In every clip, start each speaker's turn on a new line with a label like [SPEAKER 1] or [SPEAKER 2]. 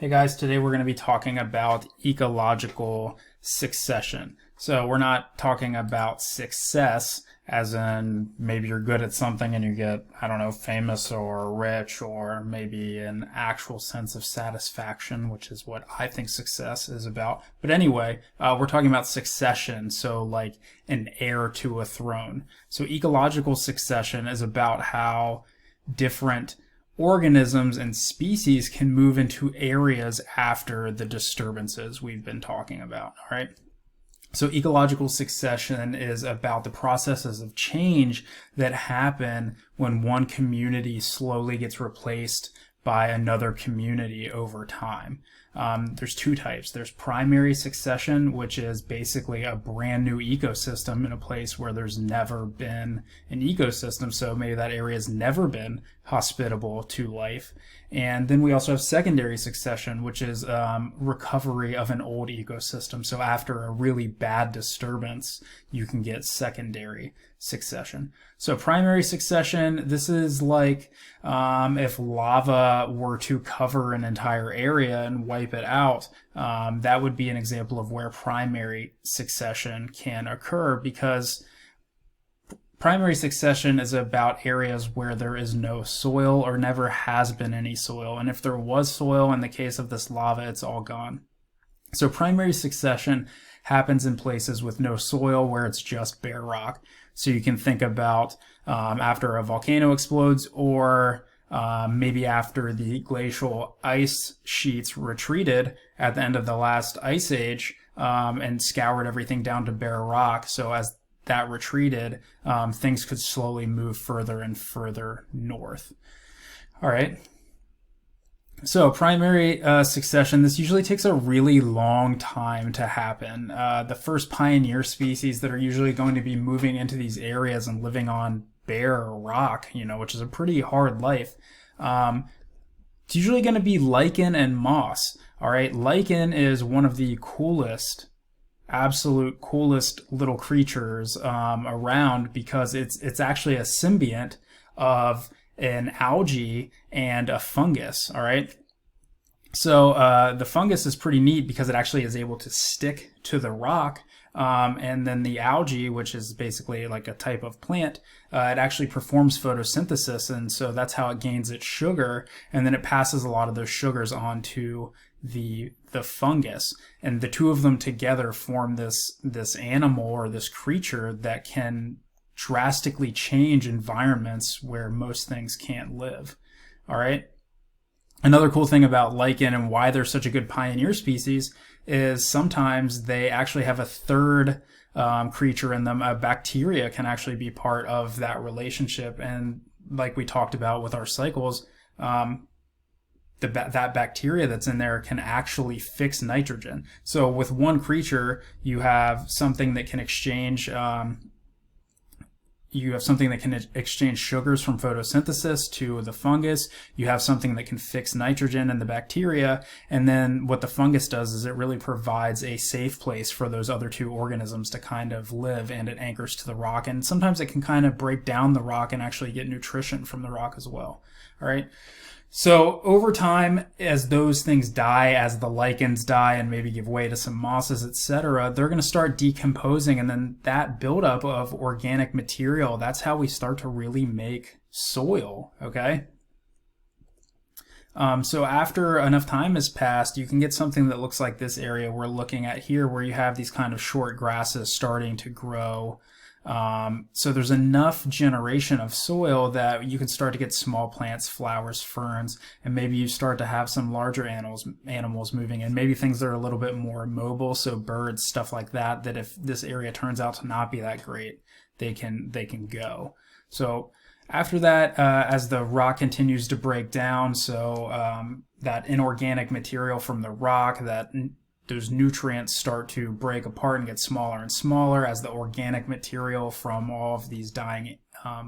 [SPEAKER 1] Hey guys, today we're going to be talking about ecological succession. So we're not talking about success as in maybe you're good at something and you get, I don't know, famous or rich, or maybe an actual sense of satisfaction, which is what I think success is about. But anyway, we're talking about succession, so like an heir to a throne. So ecological succession is about how different organisms and species can move into areas after the disturbances we've been talking about. All right. So ecological succession is about the processes of change that happen when one community slowly gets replaced by another community over time. There's two types. There's primary succession, which is basically a brand new ecosystem in a place where there's never been an ecosystem. So maybe that area has never been hospitable to life. And then we also have secondary succession, which is recovery of an old ecosystem. So after a really bad disturbance, you can get secondary succession. So primary succession, this is like if lava were to cover an entire area and wipe it out, that would be an example of where primary succession can occur, because primary succession is about areas where there is no soil or never has been any soil. And if there was soil, in the case of this lava, it's all gone. So primary succession happens in places with no soil where it's just bare rock. So you can think about after a volcano explodes, or maybe after the glacial ice sheets retreated at the end of the last ice age and scoured everything down to bare rock. So as that retreated, things could slowly move further and further north. All right. So primary succession, this usually takes a really long time to happen. The first pioneer species that are usually going to be moving into these areas and living on bare rock, which is a pretty hard life, it's usually going to be lichen and moss. All right. Lichen is one of the absolute coolest little creatures around, because it's actually a symbiont of an algae and a fungus. All right. So the fungus is pretty neat because it actually is able to stick to the rock. And then the algae, which is basically like a type of plant, it actually performs photosynthesis. And so that's how it gains its sugar. And then it passes a lot of those sugars on to the fungus. And the two of them together form this animal, or this creature, that can drastically change environments where most things can't live. All right. Another cool thing about lichen and why they're such a good pioneer species is sometimes they actually have a third creature in them. A bacteria can actually be part of that relationship. And like we talked about with our cycles, that bacteria that's in there can actually fix nitrogen. So with one creature, you have something that can exchange sugars from photosynthesis to the fungus. You have something that can fix nitrogen in the bacteria. And then what the fungus does is it really provides a safe place for those other two organisms to kind of live, and it anchors to the rock. And sometimes it can kind of break down the rock and actually get nutrition from the rock as well. All right. So over time, as those things die, as the lichens die and maybe give way to some mosses, etc., they're going to start decomposing. And then that buildup of organic material, that's how we start to really make soil, okay? So after enough time has passed, you can get something that looks like this area we're looking at here, where you have these kind of short grasses starting to grow. So there's enough generation of soil that you can start to get small plants, flowers, ferns, and maybe you start to have some larger animals moving in. Maybe things that are a little bit more mobile, so birds, stuff like that, that if this area turns out to not be that great, they can go. So after that, as the rock continues to break down, so that inorganic material from the rock, those nutrients start to break apart and get smaller and smaller as the organic material from all of these dying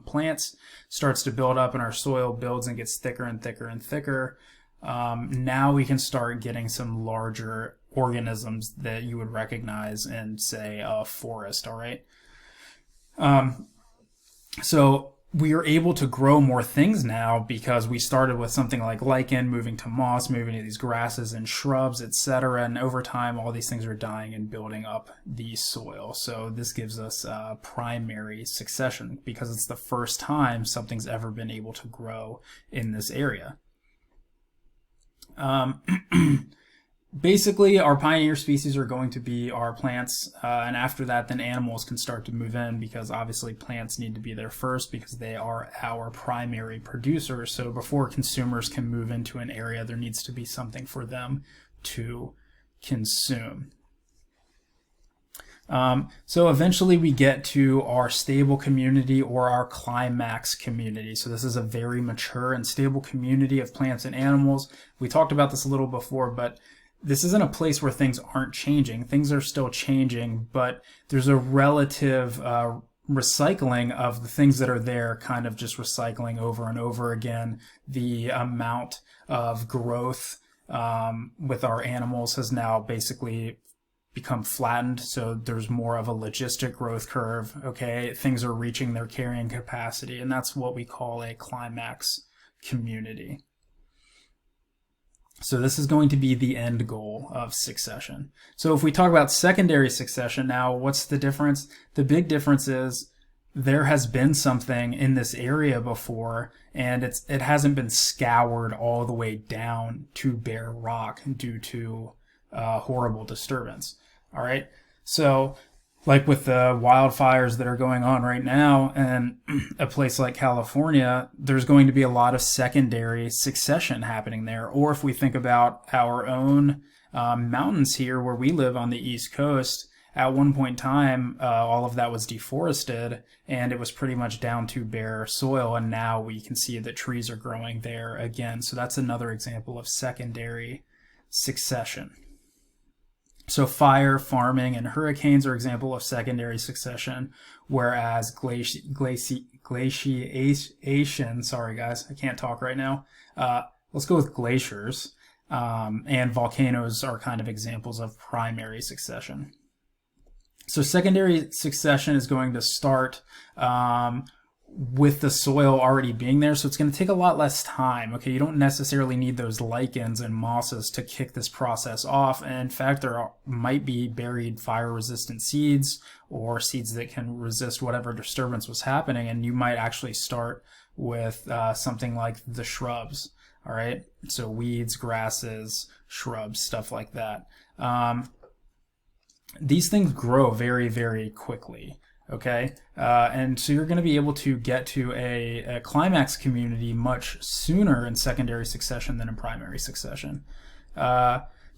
[SPEAKER 1] plants starts to build up, and our soil builds and gets thicker and thicker and thicker. Now we can start getting some larger organisms that you would recognize in, say, a forest. All right. So we are able to grow more things now because we started with something like lichen, moving to moss, moving to these grasses and shrubs, etc. And over time, all these things are dying and building up the soil. So this gives us primary succession because it's the first time something's ever been able to grow in this area. Basically, our pioneer species are going to be our plants, and after that, then animals can start to move in because obviously plants need to be there first because they are our primary producers. So before consumers can move into an area, there needs to be something for them to consume. So eventually we get to our stable community or our climax community. So this is a very mature and stable community of plants and animals. We talked about this a little before, but this isn't a place where things aren't changing. Things are still changing, but there's a relative recycling of the things that are there, kind of just recycling over and over again. The amount of growth with our animals has now basically become flattened, so there's more of a logistic growth curve. Okay, things are reaching their carrying capacity, and that's what we call a climax community. So this is going to be the end goal of succession. So if we talk about secondary succession now, what's the difference? The big difference is there has been something in this area before, and it hasn't been scoured all the way down to bare rock due to horrible disturbance. All right, so like with the wildfires that are going on right now in a place like California, there's going to be a lot of secondary succession happening there. Or if we think about our own mountains here where we live on the East Coast, at one point in time, all of that was deforested and it was pretty much down to bare soil. And now we can see that trees are growing there again. So that's another example of secondary succession. So fire, farming, and hurricanes are example of secondary succession, whereas glaciation, sorry guys, I can't talk right now. Let's go with glaciers, and volcanoes are kind of examples of primary succession. So secondary succession is going to start with the soil already being there, so it's going to take a lot less time. Okay, you don't necessarily need those lichens and mosses to kick this process off. And in fact, there might be buried fire-resistant seeds or seeds that can resist whatever disturbance was happening, and you might actually start with something like the shrubs. All right, so weeds, grasses, shrubs, stuff like that. These things grow very, very quickly. Okay, and so you're going to be able to get to a climax community much sooner in secondary succession than in primary succession.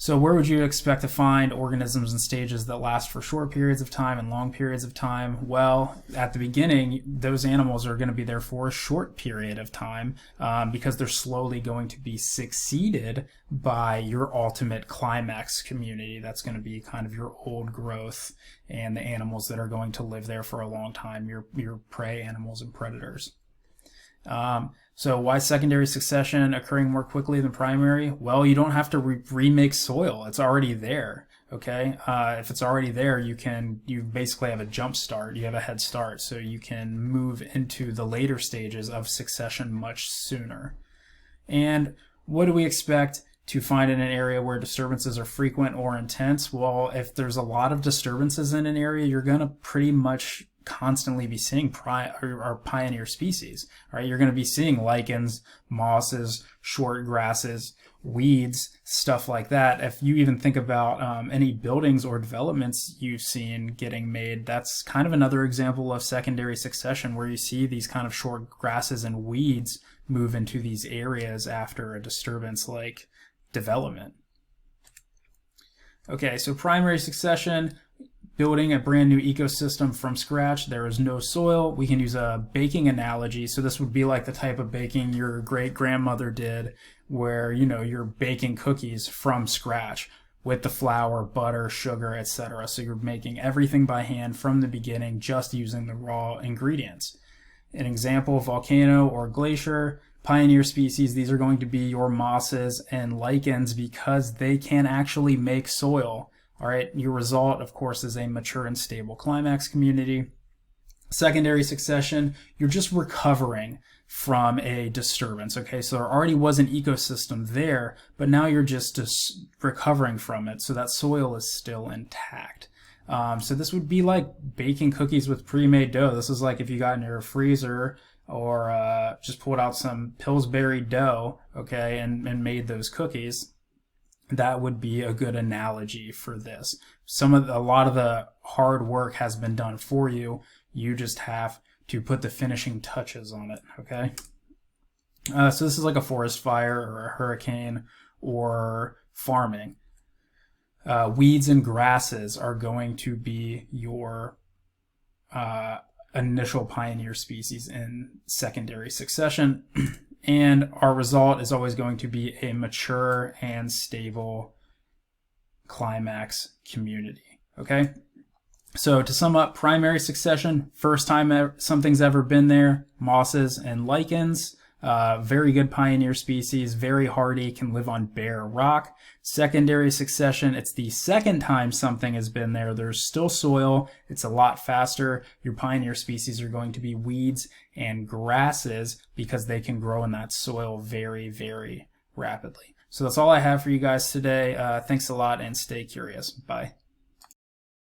[SPEAKER 1] So where would you expect to find organisms and stages that last for short periods of time and long periods of time? Well, at the beginning, those animals are going to be there for a short period of time because they're slowly going to be succeeded by your ultimate climax community. That's going to be kind of your old growth and the animals that are going to live there for a long time, your prey animals and predators. So why secondary succession occurring more quickly than primary? Well, you don't have to remake soil. It's already there. Okay. If it's already there, you basically have a jump start. You have a head start. So you can move into the later stages of succession much sooner. And what do we expect to find in an area where disturbances are frequent or intense? Well, if there's a lot of disturbances in an area, you're going to pretty much constantly be seeing our pioneer species, right? You're going to be seeing lichens, mosses, short grasses, weeds, stuff like that. If you even think about any buildings or developments you've seen getting made, that's kind of another example of secondary succession where you see these kind of short grasses and weeds move into these areas after a disturbance like development. Okay, so primary succession, building a brand new ecosystem from scratch. There is no soil. We can use a baking analogy. So this would be like the type of baking your great grandmother did where, you're baking cookies from scratch with the flour, butter, sugar, etc. So you're making everything by hand from the beginning, just using the raw ingredients. An example, volcano or glacier, pioneer species, these are going to be your mosses and lichens because they can actually make soil. All right, your result, of course, is a mature and stable climax community. Secondary succession, you're just recovering from a disturbance. Okay, so there already was an ecosystem there, but now you're just recovering from it, so that soil is still intact. So this would be like baking cookies with pre-made dough. This is like if you got in your freezer or just pulled out some Pillsbury dough, okay, and made those cookies. That would be a good analogy for this. A lot of the hard work has been done for you. You just have to put the finishing touches on it, okay? So this is like a forest fire or a hurricane or farming. Weeds and grasses are going to be your initial pioneer species in secondary succession. And our result is always going to be a mature and stable climax community, okay? So to sum up, primary succession, first time something's ever been there, mosses and lichens, very good pioneer species, very hardy, can live on bare rock. Secondary succession, it's the second time something has been there. There's still soil. It's a lot faster. Your pioneer species are going to be weeds and grasses because they can grow in that soil very, very rapidly. So that's all I have for you guys today. Thanks a lot and stay curious. Bye.